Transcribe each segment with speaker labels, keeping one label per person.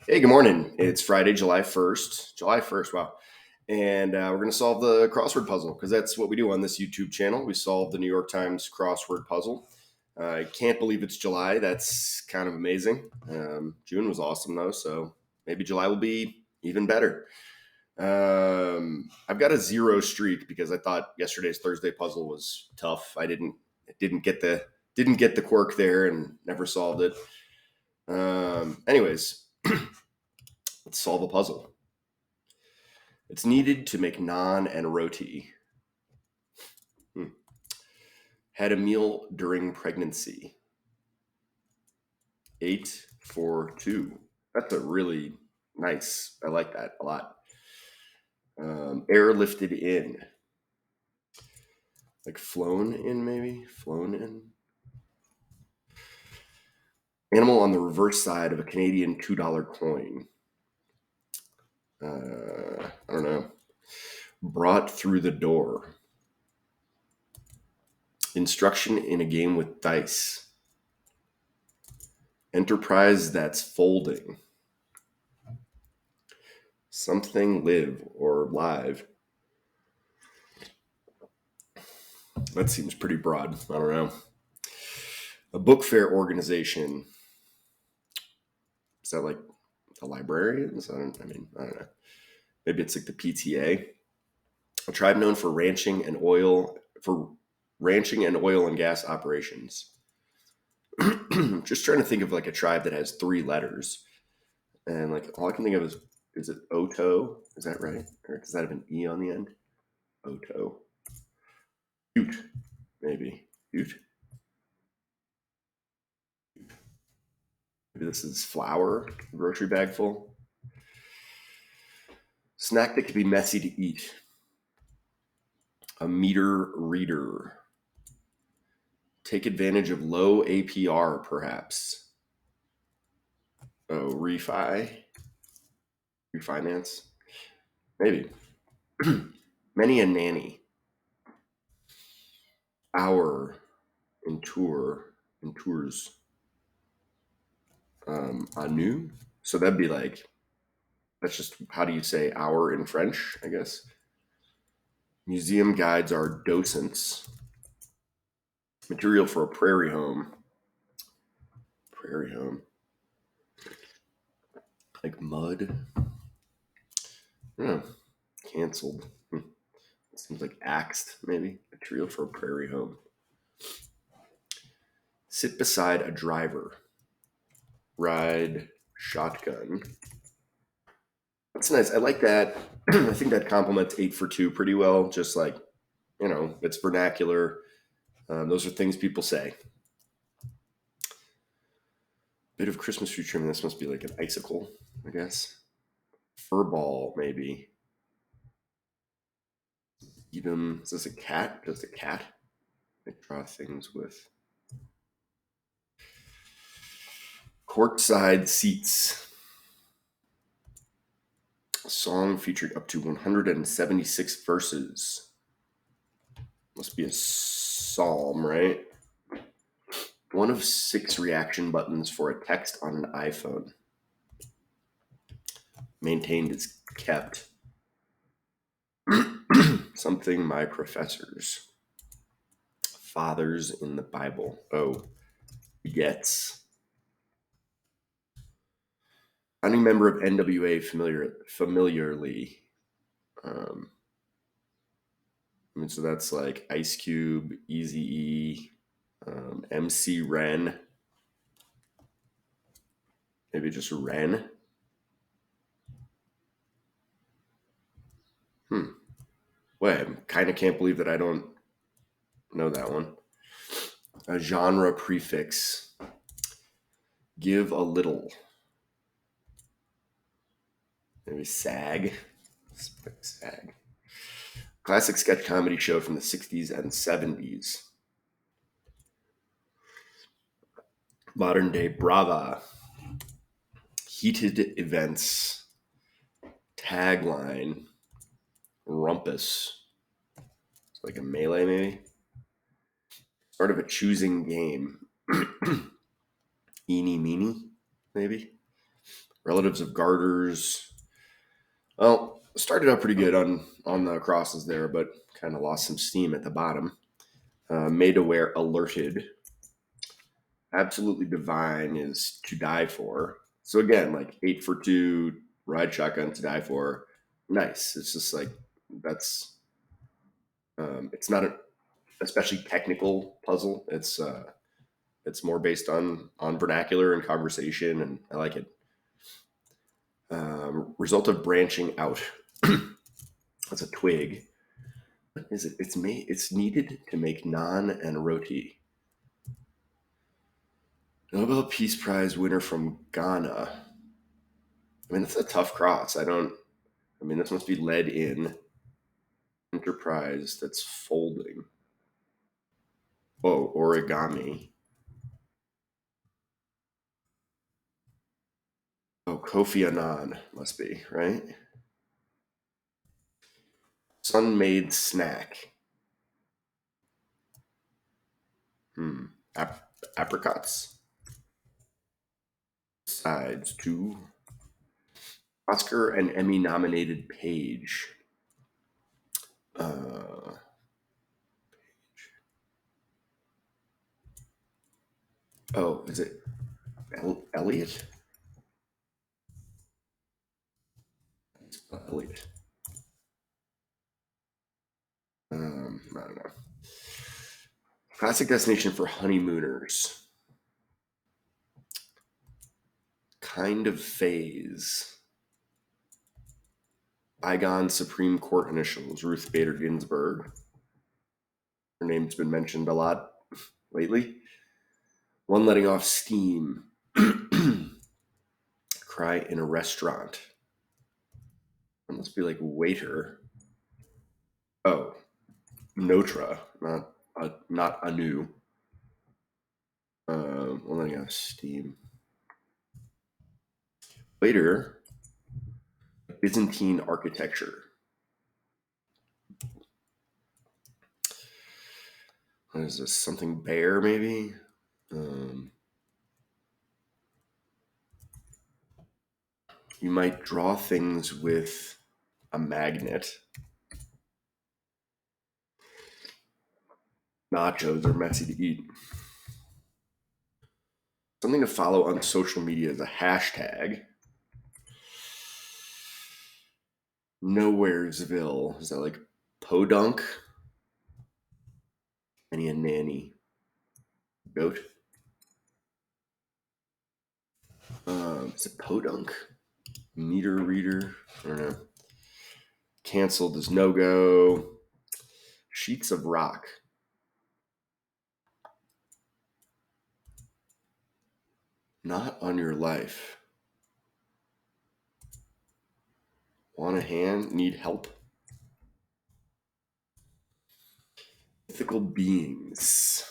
Speaker 1: Hey, good morning. It's Friday, July 1st. July 1st, wow. And we're going to solve the crossword puzzle because that's what we do on this YouTube channel. We solve the New York Times crossword puzzle. I can't believe it's July. That's kind of amazing. June was awesome, though, so maybe July will be even better. I've got a zero streak because I thought yesterday's Thursday puzzle was tough. I didn't get the quirk there and never solved it. Anyways, let's solve a puzzle. It's needed to make naan and roti. Had a meal during pregnancy. 842. That's a really nice. I like that a lot. Air lifted in. Like flown in, maybe? Flown in. Animal on the reverse side of a Canadian $2 coin. I don't know. Brought through the door. Instruction in a game with dice. Enterprise that's folding. Something live or live. That seems pretty broad. I don't know. A book fair organization. Is that like the librarians? I don't know. Maybe it's like the PTA. A tribe known for ranching and oil and gas operations. Just trying to think of like a tribe that has three letters. And like all I can think of is it Oto? Is that right? Or does that have an E on the end? Oto. Ute, maybe. Ute. Maybe this is flour, grocery bag full. Snack that could be messy to eat. A meter reader. Take advantage of low APR, perhaps. Oh, refinance, maybe. Many a nanny. Hour in tours. Anu. So that'd be like, that's just, how do you say hour in French, I guess? Museum guides are docents. Material for a prairie home. Prairie home. Like mud. Oh, canceled. Seems like axed, maybe. Material for a prairie home. Sit beside a driver. Ride shotgun. That's nice. I like that. I think that complements 842 pretty well. Just like, it's vernacular. Those are things people say. Bit of Christmas tree trimming. This must be like an icicle, I guess. Fur ball, maybe. Even, is this a cat? Just a cat? I draw things with. Courtside seats. A song featured up to 176 verses. Must be a psalm, right? One of 6 reaction buttons for a text on an iPhone. Maintained is kept. Something my professors. Fathers in the Bible. Oh, begets. Founding member of NWA familiarly. So that's like Ice Cube, Eazy-E, MC Ren. Maybe just Ren. Wait, I kind of can't believe that I don't know that one. A genre prefix. Give a little. Maybe SAG. SAG. Classic sketch comedy show from the 60s and 70s. Modern day Brava. Heated events. Tagline. Rumpus. It's like a melee, maybe. Part of a choosing game. Eeny meeny, maybe. Relatives of garters. Well, started out pretty good on the crosses there, but kind of lost some steam at the bottom. Made aware, alerted. Absolutely divine is to die for. So again, like 8 for 2, ride shotgun to die for. Nice. It's just like that's. It's not an especially technical puzzle. It's more based on vernacular and conversation, and I like it. Result of branching out. That's a twig. What is it? It's made. It's needed to make naan and roti. Nobel Peace Prize winner from Ghana. I mean, that's a tough cross. I don't. I mean, this must be lead in enterprise that's folding. Oh, origami. Oh, Kofi Annan must be right. Sun-made snack. Hmm. Apricots. Sides to Oscar and Emmy nominated page. Uh, oh, is it Elliot? Elliot. I don't know. Classic destination for honeymooners. Kind of phase. Bygone Supreme Court initials. Ruth Bader Ginsburg. Her name's been mentioned a lot lately. One letting off steam. Cry in a restaurant. It must be like waiter. Oh, Notra, not Anu. One letting off steam. Later, Byzantine architecture. What is this? Something bear, maybe? You might draw things with a magnet. Nachos are messy to eat. Something to follow on social media is a hashtag. Nowheresville. Is that like podunk? Any a nanny. Goat. Is it podunk? Meter reader? I don't know. Canceled is no go. Sheets of rock. Not on your life. Want a hand? Need help? Mythical beings.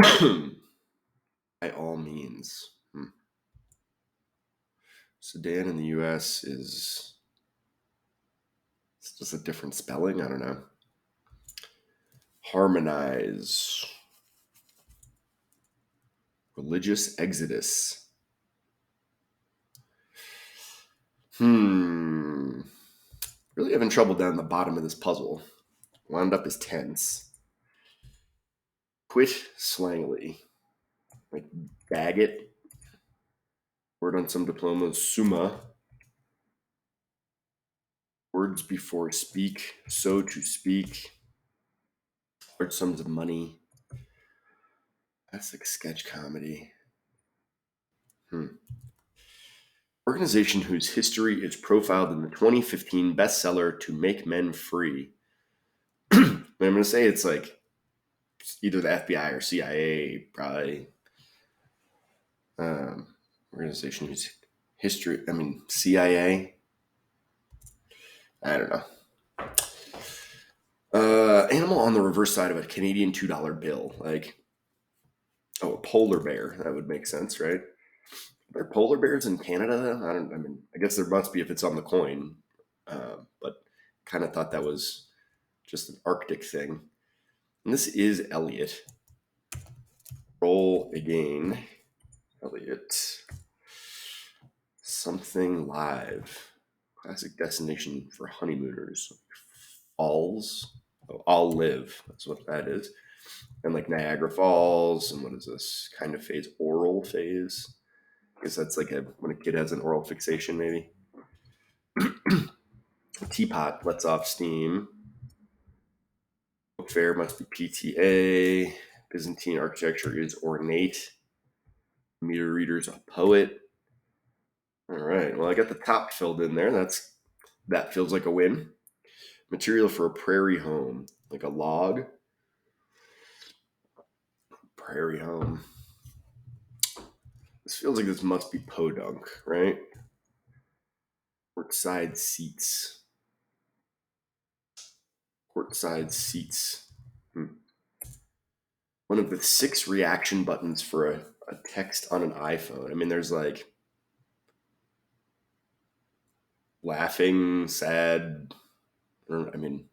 Speaker 1: By all means. Sudan in the US is it's just a different spelling. I don't know. Harmonize. Religious exodus. Really having trouble down the bottom of this puzzle. Wound up as tense. Quit slangily. Like bag it. Word on some diplomas. Summa. Words before speak. So to speak. Large sums of money. That's like sketch comedy. Organization whose history is profiled in the 2015 bestseller To Make Men Free. I'm going to say it's like either the FBI or CIA, probably. Organization whose history, CIA. I don't know. Animal on the reverse side of a Canadian $2 bill. Like, a polar bear. That would make sense, right? Are there polar bears in Canada? I guess there must be if it's on the coin. But kind of thought that was just an Arctic thing. And this is Elliot. Roll again. it. Something live. Classic destination for honeymooners. Falls. Oh, I'll live. That's what that is. And like Niagara Falls. And what is this kind of phase? Oral phase. I guess that's like when a kid has an oral fixation, maybe. Teapot lets off steam. Book fair must be PTA. Byzantine architecture is ornate. Meter reader's a poet. All right. Well, I got the top filled in there. That feels like a win. Material for a prairie home, like a log. Prairie home. This feels like this must be podunk, right? Courtside seats. Courtside seats. One of the 6 reaction buttons for a text on an iPhone. I mean, there's like laughing, sad. I mean,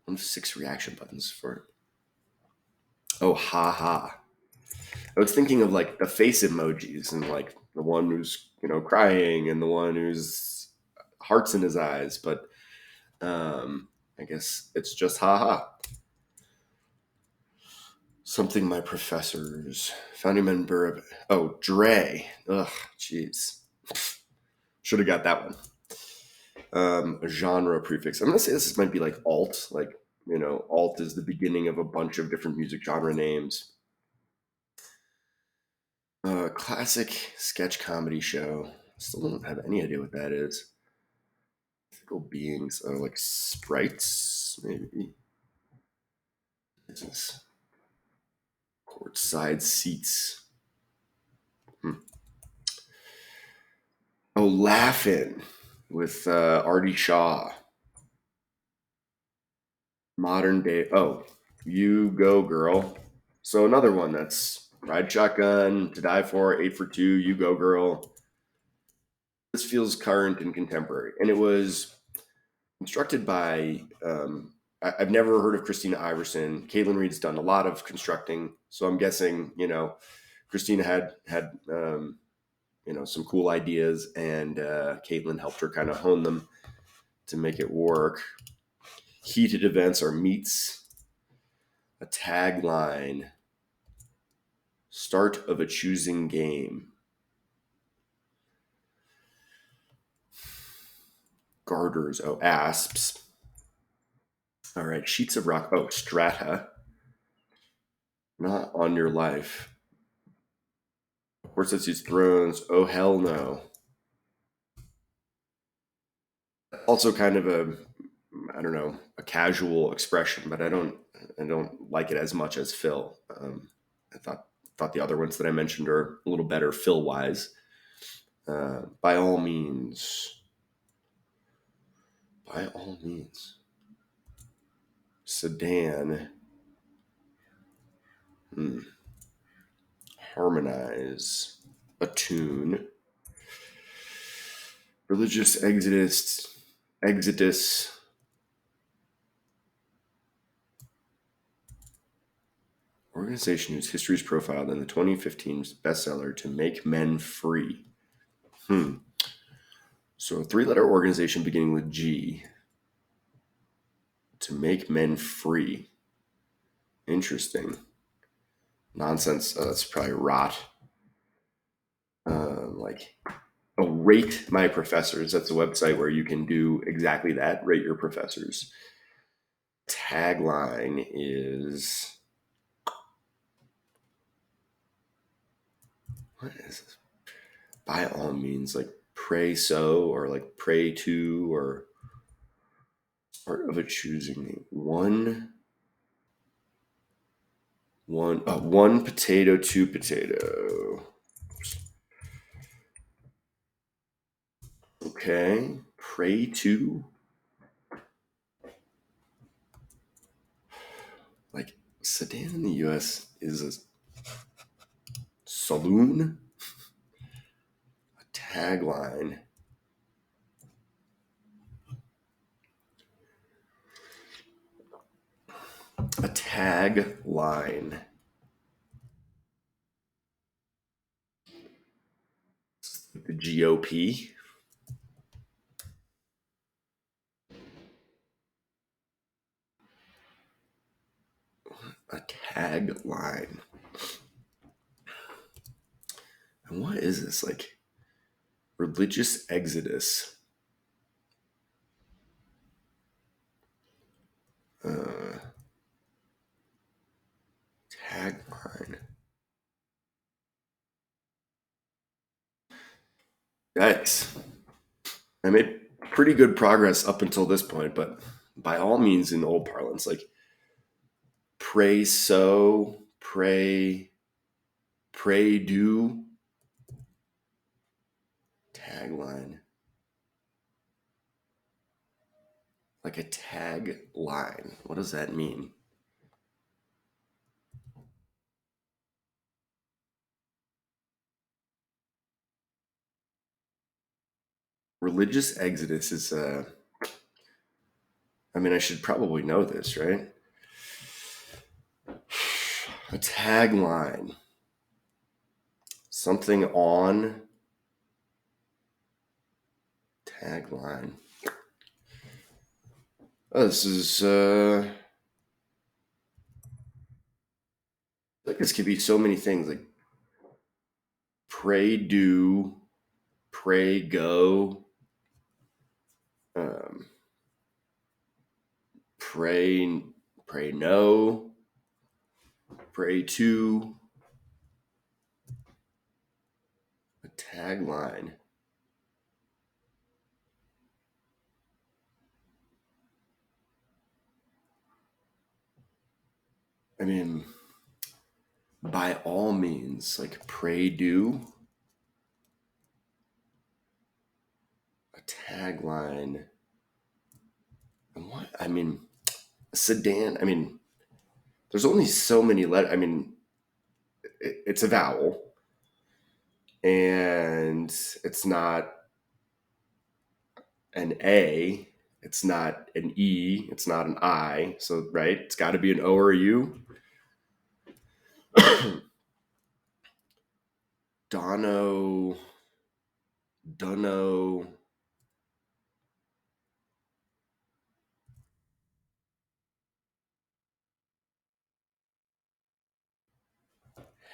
Speaker 1: one of 6 reaction buttons for it. Oh, ha ha. I was thinking of like the face emojis and like the one who's, crying and the one who's hearts in his eyes, but I guess it's just ha ha. Something my professors, founding member of, Dre. Ugh, jeez. Should have got that one. A genre prefix. I'm going to say this might be like alt. Like, alt is the beginning of a bunch of different music genre names. Classic sketch comedy show. Still don't have any idea what that is. Mythical beings. Like sprites, maybe. This is courtside seats. Oh, Laughin' with Artie Shaw. Modern day. Oh, You Go Girl. So another one that's Ride Shotgun, To Die For, 8 for 2, You Go Girl. This feels current and contemporary. And it was constructed by, I've never heard of Christina Iverson. Caitlin Reed's done a lot of constructing. So I'm guessing, Christina had some cool ideas, and Caitlin helped her kind of hone them to make it work. Heated events are meets. A tagline. Start of a choosing game. Garters. Oh, asps. All right. Sheets of rock. Oh, strata. Not on your life. Horse that seats thrones. Oh, hell no. Also kind of a casual expression, but I don't like it as much as Phil. I thought the other ones that I mentioned are a little better Phil wise. By all means. By all means. Sedan. Harmonize. Attune. Religious exodus. Organization whose history is profiled in the 2015 bestseller To Make Men Free. So a 3-letter organization beginning with G. To make men free. Interesting. Nonsense. That's probably rot. Rate My Professors. That's a website where you can do exactly that. Rate your professors. Tagline is... What is this? By all means, like pray so, or like pray to, or part of a choosing. One potato, 2 potato. Okay. Pray to. Like, sedan in the U.S. is a saloon. A tagline. A tagline. GOP. A tagline. And what is this? Like religious exodus. Tagline. Yikes. I made pretty good progress up until this point, but by all means, in old parlance, like pray so, pray do. Tagline. Like a tag line. What does that mean? Religious exodus is I mean, I should probably know this, right? A tagline. Something on tagline. Oh, this is like this could be so many things like pray do, pray go, um, pray no, pray to. A tagline. I mean, by all means, like pray do. A tagline. And what? I mean, a sedan. I mean, there's only so many letters. I mean, it's a vowel, and it's not an A. It's not an E. It's not an I. So, right? It's got to be an O or a U. Dono. Dunno.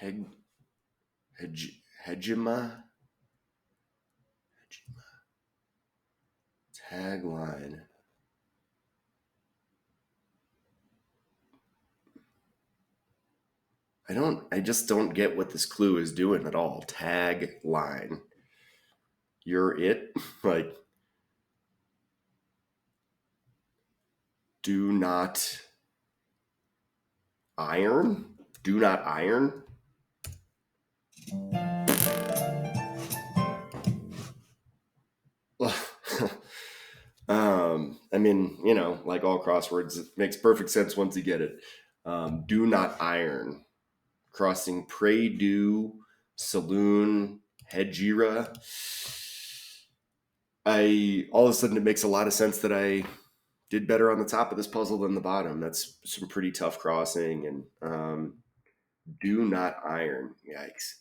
Speaker 1: Heg, Hegema. Tagline. I just don't get what this clue is doing at all. Tagline. You're it? Like, do not iron? Do not iron? I mean, you know, like all crosswords, it makes perfect sense once you get it. Do not iron. Crossing pray do, saloon, hegira. All of a sudden it makes a lot of sense that I did better on the top of this puzzle than the bottom. That's some pretty tough crossing. And do not iron. Yikes.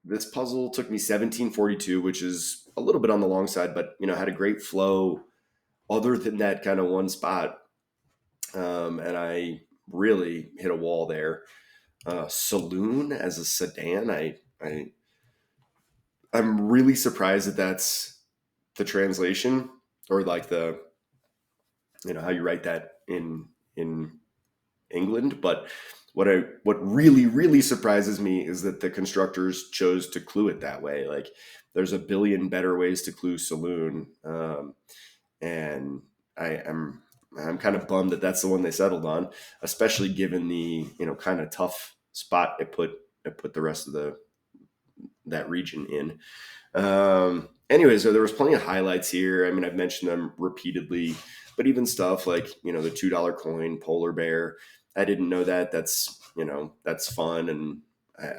Speaker 1: This puzzle took me 1742, which is a little bit on the long side, but you know, had a great flow other than that kind of one spot. And I really hit a wall there. Saloon as a sedan. I'm really surprised that that's the translation, or like the, you know, how you write that in England. But what really surprises me is that the constructors chose to clue it that way. Like there's a billion better ways to clue saloon, and I'm kind of bummed that that's the one they settled on, especially given the, you know, kind of tough spot it put the rest of that region in. Anyways, so there was plenty of highlights here. I mean, I've mentioned them repeatedly, but even stuff like, you know, the $2 coin, polar bear. I didn't know that. That's, you know, that's fun, and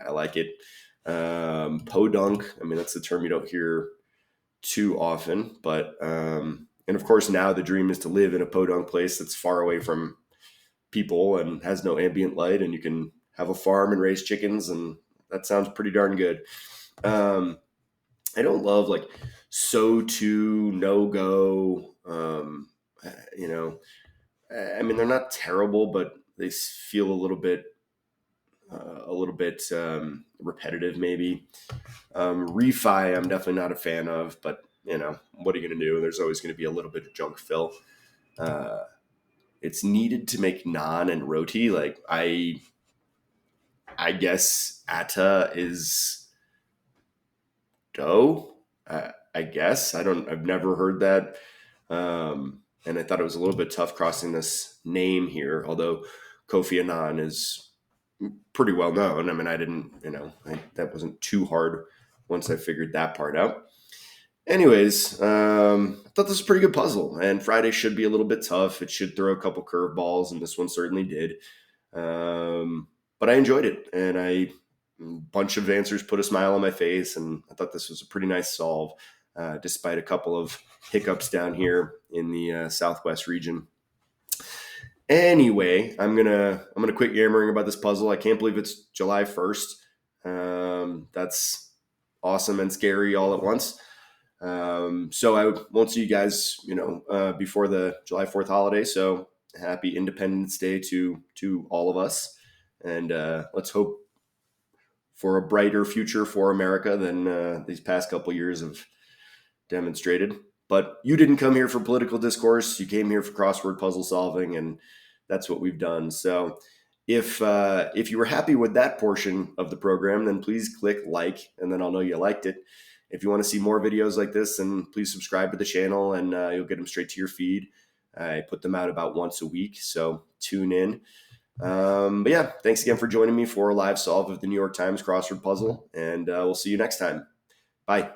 Speaker 1: I like it. Podunk. I mean, that's a term you don't hear too often, but and of course now the dream is to live in a podunk place that's far away from people and has no ambient light, and you can have a farm and raise chickens, and that sounds pretty darn good. I don't love like so to no go. You know, I mean, they're not terrible, but they feel a little bit repetitive, maybe. Refi, I'm definitely not a fan of, but you know, what are you going to do? There's always going to be a little bit of junk fill. Uh, it's needed to make naan and roti. Like I guess atta is dough. I guess I've never heard that. And I thought it was a little bit tough crossing this name here, although Kofi Annan is pretty well known. I mean, I didn't, that wasn't too hard once I figured that part out. Anyways, I thought this was a pretty good puzzle, and Friday should be a little bit tough. It should throw a couple curveballs, and this one certainly did. But I enjoyed it, and a bunch of answers put a smile on my face, and I thought this was a pretty nice solve, despite a couple of hiccups down here in the Southwest region. Anyway, I'm gonna quit yammering about this puzzle. I can't believe it's July 1st. That's awesome and scary all at once. So I won't see you guys, before the July 4th holiday. So happy Independence Day to all of us, and let's hope for a brighter future for America than these past couple years have demonstrated. But you didn't come here for political discourse. You came here for crossword puzzle solving, and that's what we've done. So if you were happy with that portion of the program, then please click like, and then I'll know you liked it. If you want to see more videos like this, then please subscribe to the channel, and you'll get them straight to your feed. I put them out about once a week, so tune in. But yeah, thanks again for joining me for a live solve of the New York Times crossword puzzle, and we'll see you next time. Bye.